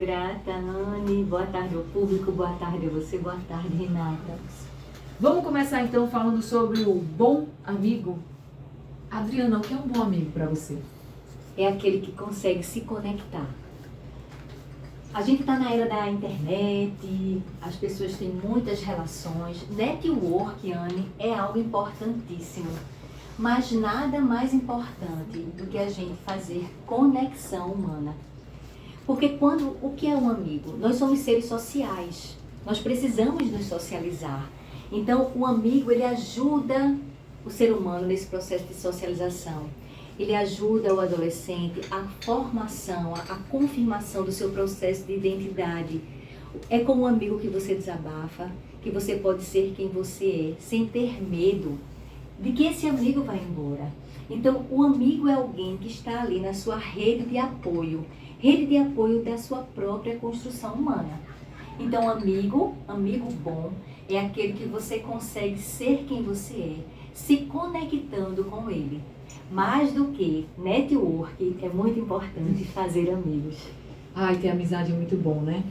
grata, Anne. Boa tarde ao público, boa tarde a você, boa tarde, Renata. Vamos começar então falando sobre o bom amigo. Adriana, o que é um bom amigo para você? É aquele que consegue se conectar. A gente está na era da internet, as pessoas têm muitas relações. Network, Anne, é algo importantíssimo. Mas nada mais importante do que a gente fazer conexão humana. Porque o que é um amigo? Nós somos seres sociais. Nós precisamos nos socializar. Então, o amigo, ele ajuda o ser humano nesse processo de socialização. Ele ajuda o adolescente à formação, à confirmação do seu processo de identidade. É com um amigo que você desabafa, que você pode ser quem você é, sem ter medo de que esse amigo vai embora. Então, o amigo é alguém que está ali na sua rede de apoio da sua própria construção humana. Então, amigo bom, é aquele que você consegue ser quem você é, se conectando com ele. Mais do que network, é muito importante fazer amigos. Ai, ter amizade é muito bom, né?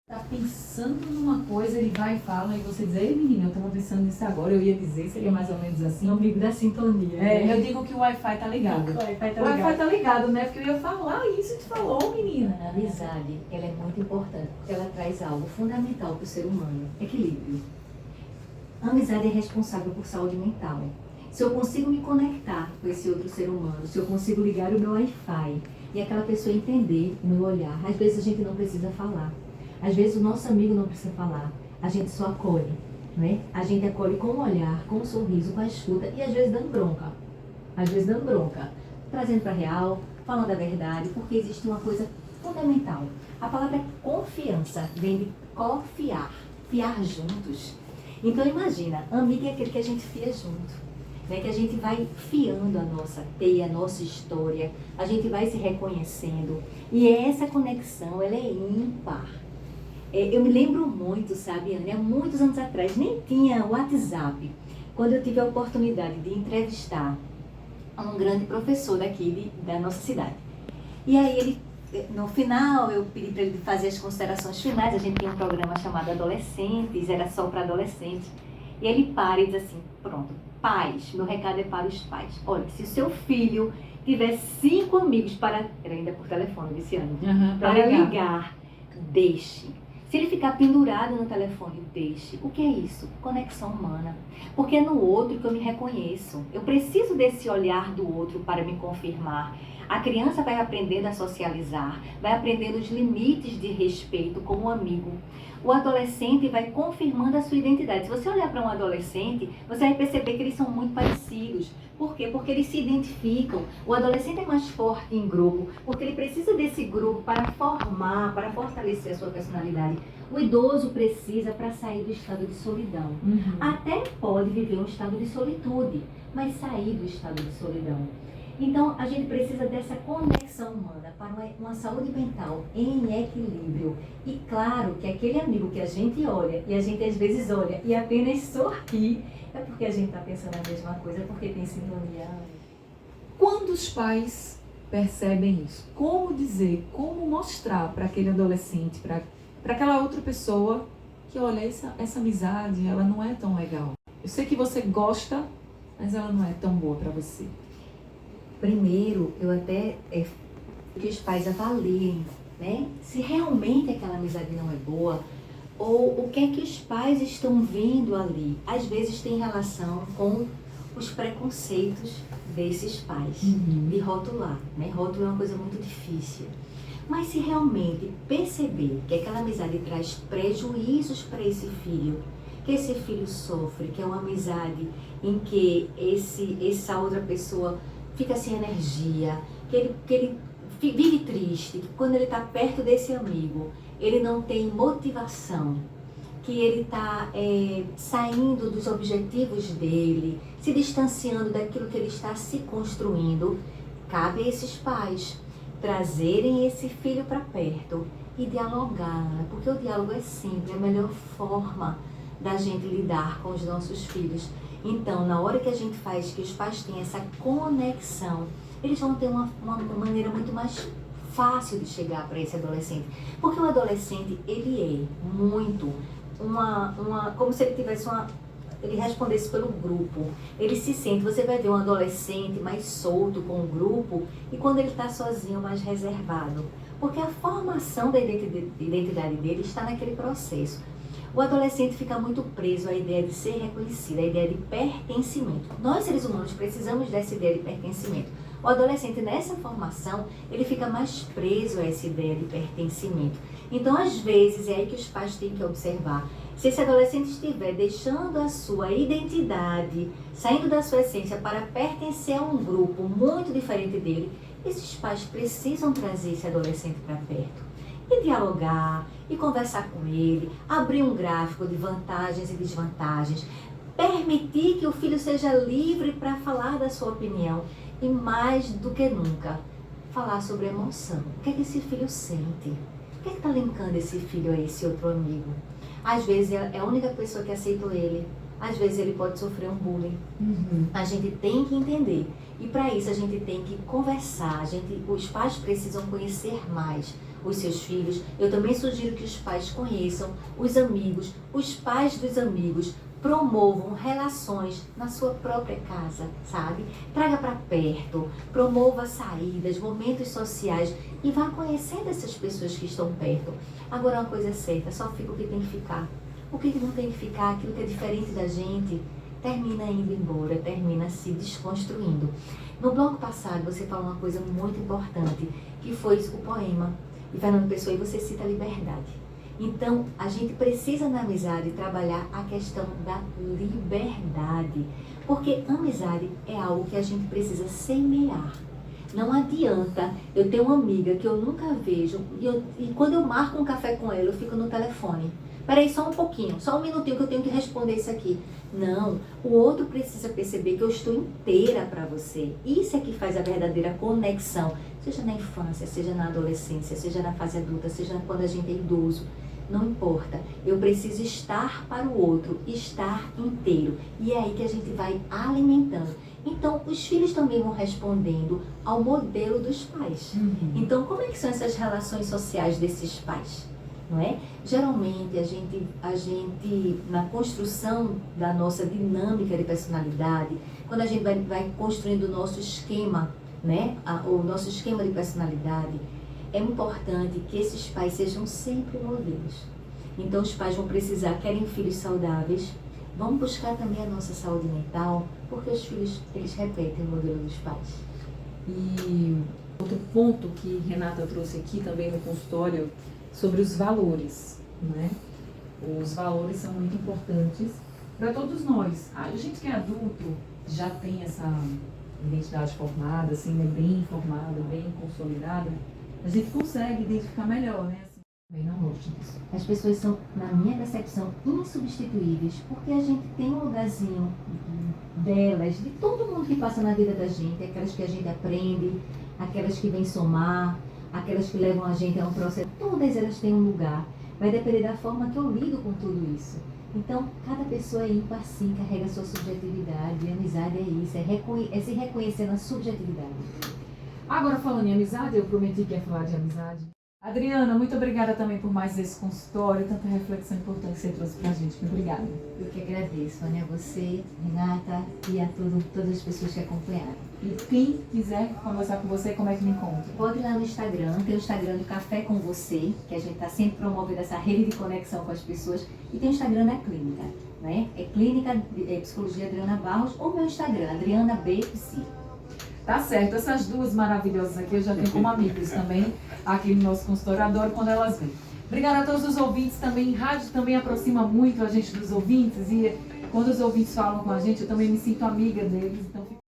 Tá pensando numa coisa, ele vai e fala, e você diz, ei menina, eu tava pensando nisso agora, eu ia dizer, seria mais ou menos assim. O amigo da sintonia. Eu digo que o Wi-Fi tá ligado. O Wi-Fi tá ligado, né? Porque eu ia falar isso, tu falou, menina. A amizade, ela é muito importante, porque ela traz algo fundamental para o ser humano, equilíbrio. A amizade é responsável por saúde mental. Se eu consigo me conectar com esse outro ser humano, se eu consigo ligar o meu Wi-Fi e aquela pessoa entender o meu olhar, às vezes a gente não precisa falar. Às vezes o nosso amigo não precisa falar, a gente só acolhe, né? A gente acolhe com o olhar, com o sorriso, com a escuta e às vezes dando bronca. Trazendo para real, falando a verdade, porque existe uma coisa fundamental. A palavra confiança vem de confiar, fiar juntos. Então imagina, amigo é aquele que a gente fia junto. Né, que a gente vai fiando a nossa teia, a nossa história, a gente vai se reconhecendo. E essa conexão, ela é ímpar. Eu me lembro muito, sabe, Anne, há muitos anos atrás, nem tinha WhatsApp, quando eu tive a oportunidade de entrevistar um grande professor daqui da nossa cidade. E aí ele, no final, eu pedi para ele fazer as considerações finais, a gente tinha um programa chamado Adolescentes, era só para adolescentes. E ele para e diz assim, pronto, pais, meu recado é para os pais. Olha, se o seu filho tiver 5 amigos era ainda por telefone, Viciano, para ligar, deixe. Se ele ficar pendurado no telefone, deixe. O que é isso? Conexão humana. Porque é no outro que eu me reconheço. Eu preciso desse olhar do outro para me confirmar. A criança vai aprendendo a socializar, vai aprendendo os limites de respeito com o amigo. O adolescente vai confirmando a sua identidade. Se você olhar para um adolescente, você vai perceber que eles são muito parecidos. Por quê? Porque eles se identificam. O adolescente é mais forte em grupo, porque ele precisa desse grupo para formar, para fortalecer a sua personalidade. O idoso precisa para sair do estado de solidão. Até pode viver um estado de solitude, mas sair do estado de solidão. Então, a gente precisa dessa conexão humana para uma saúde mental em equilíbrio. E claro que aquele amigo que a gente olha, e a gente às vezes olha e apenas sorri, é porque a gente está pensando a mesma coisa, porque tem sintonia. Quando os pais percebem isso, como dizer, como mostrar para aquele adolescente, para aquela outra pessoa, que olha, essa amizade, ela não é tão legal. Eu sei que você gosta, mas ela não é tão boa para você. Primeiro, eu até que os pais avaliem, né? Se realmente aquela amizade não é boa, ou o que é que os pais estão vendo ali. Às vezes tem relação com os preconceitos desses pais, de rotular, né? Rótulo é uma coisa muito difícil. Mas se realmente perceber que aquela amizade traz prejuízos para esse filho, que esse filho sofre, que é uma amizade em que essa outra pessoa fica sem energia, que ele vive triste, que quando ele está perto desse amigo, ele não tem motivação, que ele está saindo dos objetivos dele, se distanciando daquilo que ele está se construindo, cabe a esses pais trazerem esse filho para perto e dialogar, né? Porque o diálogo é sempre a melhor forma da gente lidar com os nossos filhos. Então, na hora que a gente faz que os pais tenham essa conexão, eles vão ter uma maneira muito mais fácil de chegar para esse adolescente. Porque o adolescente, ele é muito como se ele tivesse ele respondesse pelo grupo. Ele se sente, você vai ver um adolescente mais solto com o grupo e quando ele está sozinho, mais reservado. Porque a formação da identidade dele está naquele processo. O adolescente fica muito preso à ideia de ser reconhecido, à ideia de pertencimento. Nós, seres humanos, precisamos dessa ideia de pertencimento. O adolescente, nessa formação, ele fica mais preso a essa ideia de pertencimento. Então, às vezes, é aí que os pais têm que observar. Se esse adolescente estiver deixando a sua identidade, saindo da sua essência para pertencer a um grupo muito diferente dele, esses pais precisam trazer esse adolescente para perto. E dialogar, e conversar com ele, abrir um gráfico de vantagens e desvantagens, permitir que o filho seja livre para falar da sua opinião e, mais do que nunca, falar sobre emoção. O que é que esse filho sente? O que é que está linkando esse filho a esse outro amigo? Às vezes é a única pessoa que aceita ele, às vezes ele pode sofrer um bullying. A gente tem que entender. E para isso a gente tem que conversar, os pais precisam conhecer mais os seus filhos. Eu também sugiro que os pais conheçam os amigos, os pais dos amigos, promovam relações na sua própria casa, sabe? Traga para perto, promova saídas, momentos sociais e vá conhecendo essas pessoas que estão perto. Agora, uma coisa é certa, só fica o que tem que ficar. O que não tem que ficar, aquilo que é diferente da gente, termina indo embora, termina se desconstruindo. No bloco passado, você falou uma coisa muito importante, que foi o poema. E Fernando Pessoa, e você cita a liberdade. Então, a gente precisa na amizade trabalhar a questão da liberdade. Porque amizade é algo que a gente precisa semear. Não adianta eu ter uma amiga que eu nunca vejo e quando eu marco um café com ela, eu fico no telefone. Peraí, só um pouquinho, só um minutinho que eu tenho que responder isso aqui. Não, o outro precisa perceber que eu estou inteira para você. Isso é que faz a verdadeira conexão. Seja na infância, seja na adolescência, seja na fase adulta, seja quando a gente é idoso. Não importa, eu preciso estar para o outro, estar inteiro. E é aí que a gente vai alimentando. Então, os filhos também vão respondendo ao modelo dos pais. Então, como é que são essas relações sociais desses pais? Não é? Geralmente, a gente, na construção da nossa dinâmica de personalidade, quando a gente vai construindo o nosso esquema, né? O nosso esquema de personalidade, é importante que esses pais sejam sempre modelos. Então, os pais vão precisar, querem filhos saudáveis, vão buscar também a nossa saúde mental, porque os filhos, eles repetem o modelo dos pais. E outro ponto que Renata trouxe aqui também no consultório, sobre os valores, né? Os valores são muito importantes para todos nós. A gente que é adulto já tem essa identidade formada, assim, né? Bem formada, bem consolidada, a gente consegue identificar melhor, né? Assim, bem na rocha. As pessoas são, na minha percepção, insubstituíveis, porque a gente tem um lugarzinho delas, de todo mundo que passa na vida da gente, aquelas que a gente aprende, aquelas que vêm somar, aquelas que levam a gente a um processo, todas elas têm um lugar. Vai depender da forma que eu lido com tudo isso. Então, cada pessoa é ímpar, sim, carrega a sua subjetividade. E a amizade é isso, é se reconhecer na subjetividade. Agora, falando em amizade, eu prometi que ia falar de amizade. Adriana, muito obrigada também por mais esse consultório, tanta reflexão importante que você trouxe pra gente. Muito obrigada. Eu que agradeço, Ana, a você, Renata, e a todas as pessoas que acompanharam. E quem quiser conversar com você, como é que me encontra? Pode ir lá no Instagram, tem o Instagram do Café com Você, que a gente está sempre promovendo essa rede de conexão com as pessoas, e tem o Instagram da clínica, né? É Clínica Psicologia Adriana Barros, ou meu Instagram, Adriana B. Psi. Tá certo, essas duas maravilhosas aqui eu já tenho como amigas também, aqui no nosso consultório, adoro quando elas vêm. Obrigada a todos os ouvintes também, rádio também aproxima muito a gente dos ouvintes, e quando os ouvintes falam com a gente, eu também me sinto amiga deles, então